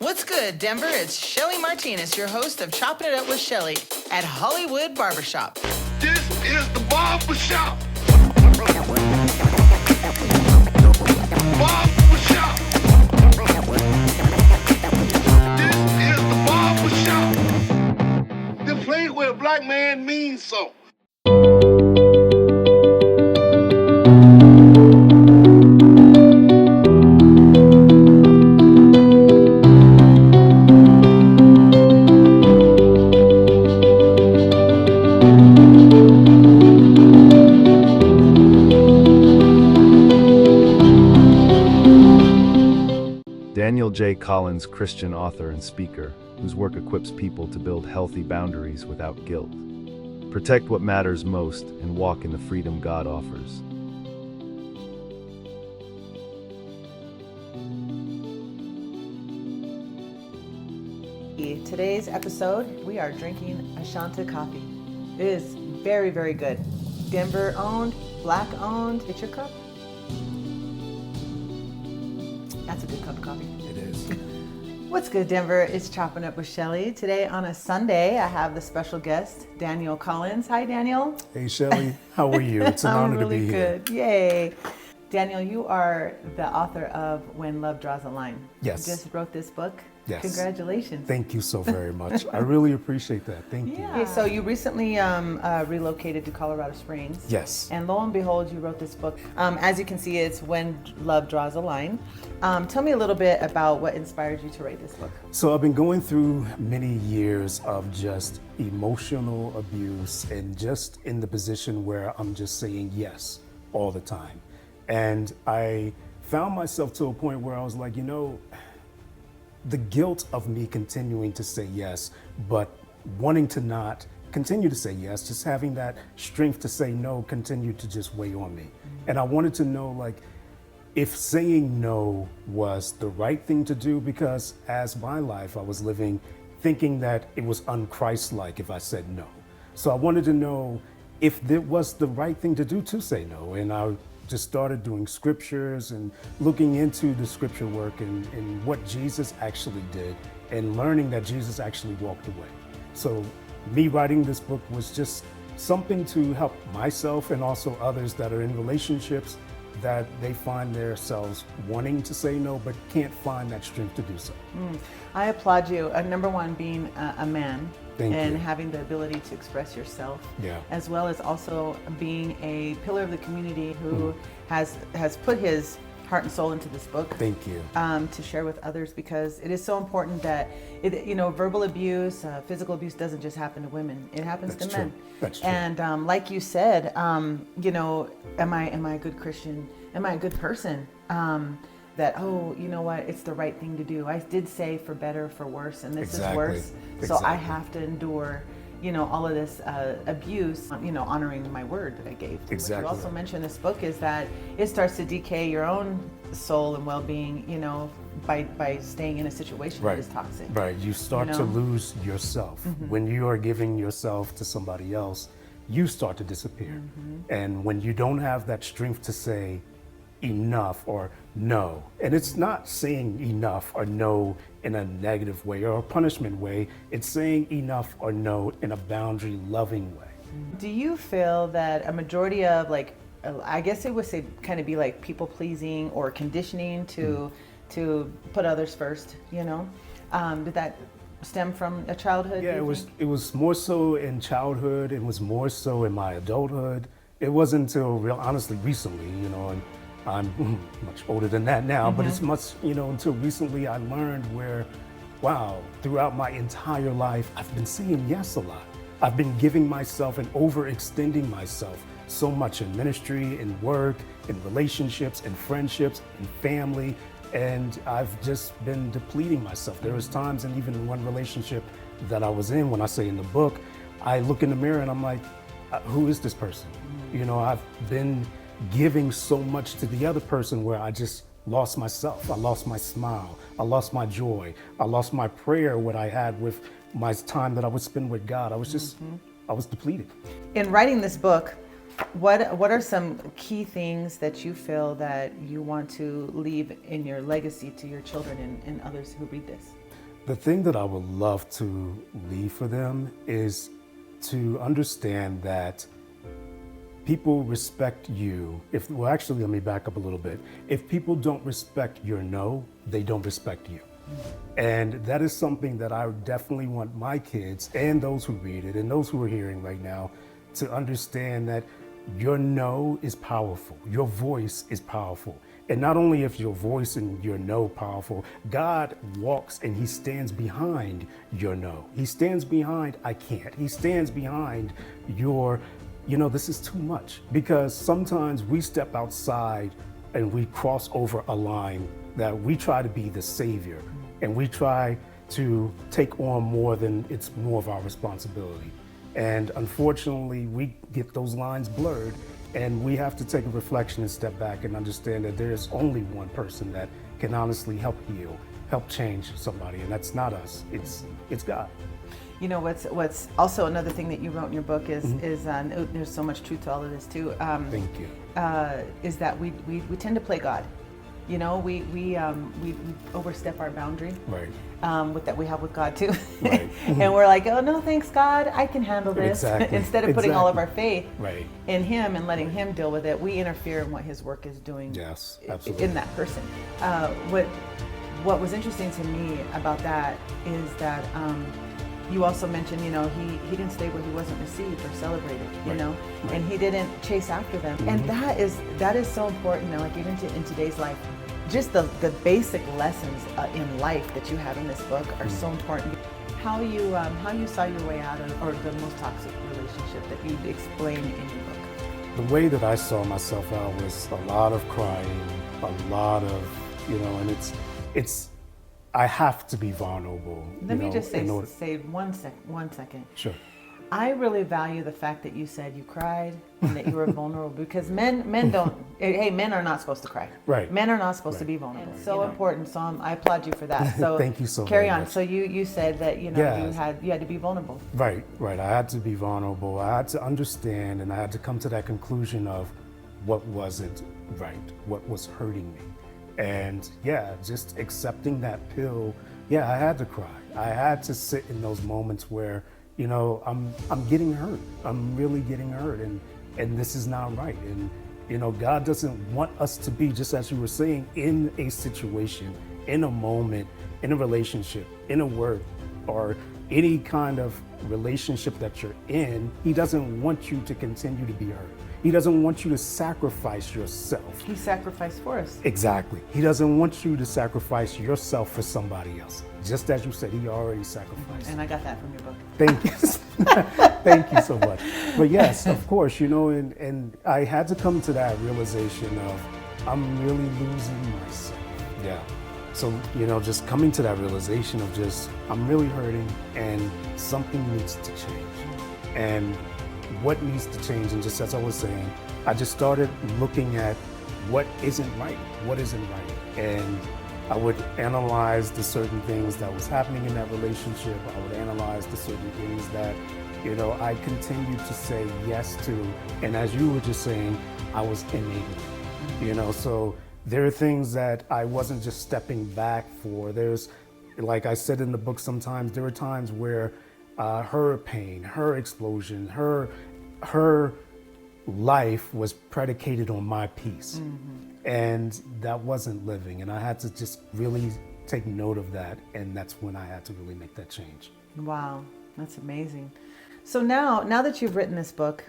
What's good, Denver? It's Shelly Martinez, your host of Chopping It Up with Shelly at Hollywood Barbershop. This is the Barbershop. Barbershop. This is the Barbershop. The place where a black man means so. Daniel J. Collins, Christian author and speaker, whose work equips people to build healthy boundaries without guilt. Protect what matters most and walk in the freedom God offers. Today's episode, we are drinking Ashanta coffee. It is very, very good. Denver owned, black owned. Get your cup. That's a good cup of coffee. It is. What's good, Denver? It's Chopping Up with Shelly. Today on a Sunday, I have the special guest, Daniel Collins. Hi, Daniel. Hey, Shelly. How are you? It's an honor really to be here. good. Yay. Daniel, you are the author of When Love Draws a Line. Yes. You just wrote this book. Yes. Congratulations. Thank you so very much. I really appreciate that. Thank you. Okay, so you recently relocated to Colorado Springs. Yes. And lo and behold, you wrote this book. As you can see, it's When Love Draws a Line. Tell me a little bit about what inspired you to write this book. So I've been going through many years of just emotional abuse and just in the position where I'm just saying yes all the time. And I found myself to a point where I was like, you know, the guilt of me continuing to say yes, but wanting to not continue to say yes, just having that strength to say no continued to just weigh on me. And I wanted to know, like, if saying no was the right thing to do, because as my life I was living thinking that it was un-Christ-like if I said no. So I wanted to know if it was the right thing to do to say no. And I just started doing scriptures and looking into the scripture work and what Jesus actually did and learning that Jesus actually walked away. So me writing this book was just something to help myself and also others that are in relationships that they find themselves wanting to say no but can't find that strength to do so. I applaud you. Number one, being a man. Thank and you. having the ability to express yourself, Yeah. as well as also being a pillar of the community who has put his heart and soul into this book. Thank you. To share with others, because it is so important that verbal abuse, physical abuse doesn't just happen to women; it happens That's to men. true. That's true. And like you said, am I a good Christian? Am I a good person? That, oh, you know what, it's the right thing to do. I did say for better, for worse, and this Exactly. is worse. So I Exactly. have to endure, all of this abuse, honoring my word that I gave. Exactly. What you also mentioned in this book is that it starts to decay your own soul and well-being, by staying in a situation that is toxic. Right. You start to lose yourself. When you are giving yourself to somebody else, you start to disappear. And when you don't have that strength to say enough or no, and it's not saying enough or no in a negative way or a punishment way, it's saying enough or no in a boundary loving way. Do you feel that a majority of, I guess it would say kind of be like people pleasing or conditioning to put others first, did that stem from a childhood? Yeah, it was more so in childhood. It was more so in my adulthood. It wasn't until honestly recently, and I'm much older than that now, but it's much, until recently I learned where, wow, throughout my entire life, I've been saying yes a lot. I've been giving myself and overextending myself so much in ministry, in work, in relationships, in friendships, in family, and I've just been depleting myself. There was times, and even in one relationship that I was in, when I say in the book, I look in the mirror and I'm like, who is this person? I've been giving so much to the other person where I just lost myself. I lost my smile. I lost my joy. I lost my prayer, what I had with my time that I would spend with God. I was just, I was depleted. In writing this book, what are some key things that you feel that you want to leave in your legacy to your children and others who read this? The thing that I would love to leave for them is to understand that people respect you. Well, actually, let me back up a little bit. If people don't respect your no, they don't respect you. And that is something that I definitely want my kids and those who read it and those who are hearing right now to understand that your no is powerful. Your voice is powerful. And not only is your voice and your no powerful, God walks and he stands behind your no. He stands behind, I can't. He stands behind your, this is too much. Because sometimes we step outside and we cross over a line that we try to be the savior and we try to take on more than it's more of our responsibility. And unfortunately, we get those lines blurred, and we have to take a reflection and step back and understand that there is only one person that can honestly help heal, help change somebody, and that's not us. It's God. You know what's also another thing that you wrote in your book is there's so much truth to all of this too. Thank you. Is that we tend to play God. You know, we overstep our boundary. Right. With that we have with God too. Right. And we're like, oh no, thanks God, I can handle this. Exactly. Instead of putting all of our faith Right. in Him and letting Him deal with it, we interfere in what His work is doing. Yes, absolutely. In that person. What was interesting to me about that is that you also mentioned, he didn't stay where he wasn't received or celebrated, you Right. know, Right. and he didn't chase after them. And that is so important, like even in today's life. Just the basic lessons in life that you have in this book are so important. How you saw your way out of, or the most toxic relationship that you explain in your book. The way that I saw myself out was a lot of crying, a lot of, and it's I have to be vulnerable. Let me just say one second. Sure. I really value the fact that you said you cried and that you were vulnerable, because men don't. Hey, men are not supposed to cry. Right. Men are not supposed to be vulnerable. It's so important. So I applaud you for that. So Thank you so carry very on. much. So you said that you had to be vulnerable. Right. I had to be vulnerable. I had to understand, and I had to come to that conclusion of what wasn't right, what was hurting me. And just accepting that pill, I had to cry. I had to sit in those moments where, I'm getting hurt. I'm really getting hurt, and this is not right. And God doesn't want us to be, just as you were saying, in a situation, in a moment, in a relationship, in a work, or any kind of relationship that you're in. He doesn't want you to continue to be hurt. He doesn't want you to sacrifice yourself. He sacrificed for us. Exactly. He doesn't want you to sacrifice yourself for somebody else. Just as you said, he already sacrificed. And I got that from your book. Thank you. Thank you so much. But yes, of course, and I had to come to that realization of I'm really losing myself. Yeah. So, just coming to that realization of just I'm really hurting and something needs to change. And what needs to change, and just as I was saying, I just started looking at what isn't right, and I would analyze the certain things that was happening in that relationship. I would analyze the certain things that, I continued to say yes to, and as you were just saying, I was enabling, so there are things that I wasn't just stepping back for. There's, like I said in the book, sometimes there were times where her pain, her explosion, her life was predicated on my peace. And that wasn't living. And I had to just really take note of that. And that's when I had to really make that change. Wow, that's amazing. So now that you've written this book,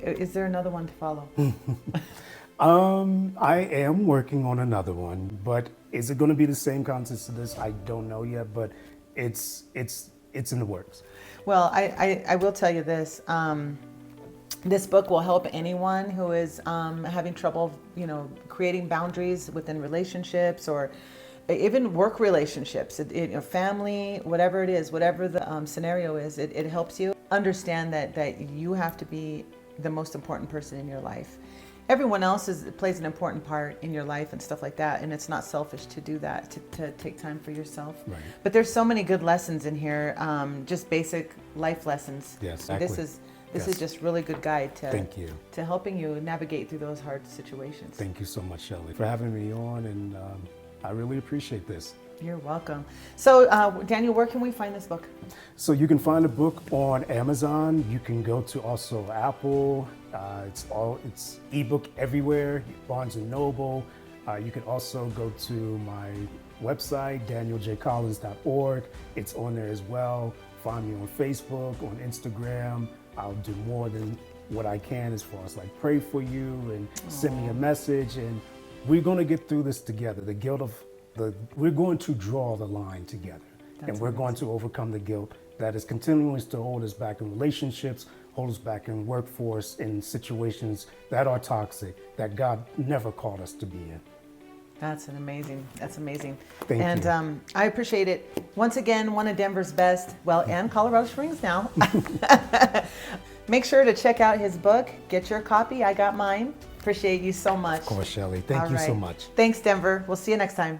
is there another one to follow? I am working on another one, but is it going to be the same content to this? I don't know yet, but it's in the works. Well, I will tell you this. This book will help anyone who is having trouble, creating boundaries within relationships or even work relationships, family, whatever it is, whatever the scenario is. It helps you understand that you have to be the most important person in your life. Everyone else plays an important part in your life and stuff like that, and it's not selfish to do that, to take time for yourself. Right. But there's so many good lessons in here, just basic life lessons. Yes, exactly. This is just really good guide Thank you. to helping you navigate through those hard situations. Thank you so much, Shelley, for having me on, and I really appreciate this. You're welcome. So, Daniel, where can we find this book? So you can find the book on Amazon. You can go to also Apple. It's ebook everywhere. Barnes and Noble. You can also go to my website, danieljcollins.org. It's on there as well. Find me on Facebook, on Instagram. I'll do more than what I can as far as like pray for you and send me a message. And we're going to get through this together. We're going to draw the line together. And we're going to overcome the guilt that is continuing to hold us back in relationships, hold us back in workforce, in situations that are toxic, that God never called us to be in. That's amazing. Thank and you. I appreciate it. Once again, one of Denver's best, well, and Colorado Springs now. Make sure to check out his book. Get your copy. I got mine. Appreciate you so much. Of course, Shelley. Thank you so much. Thanks, Denver. We'll see you next time.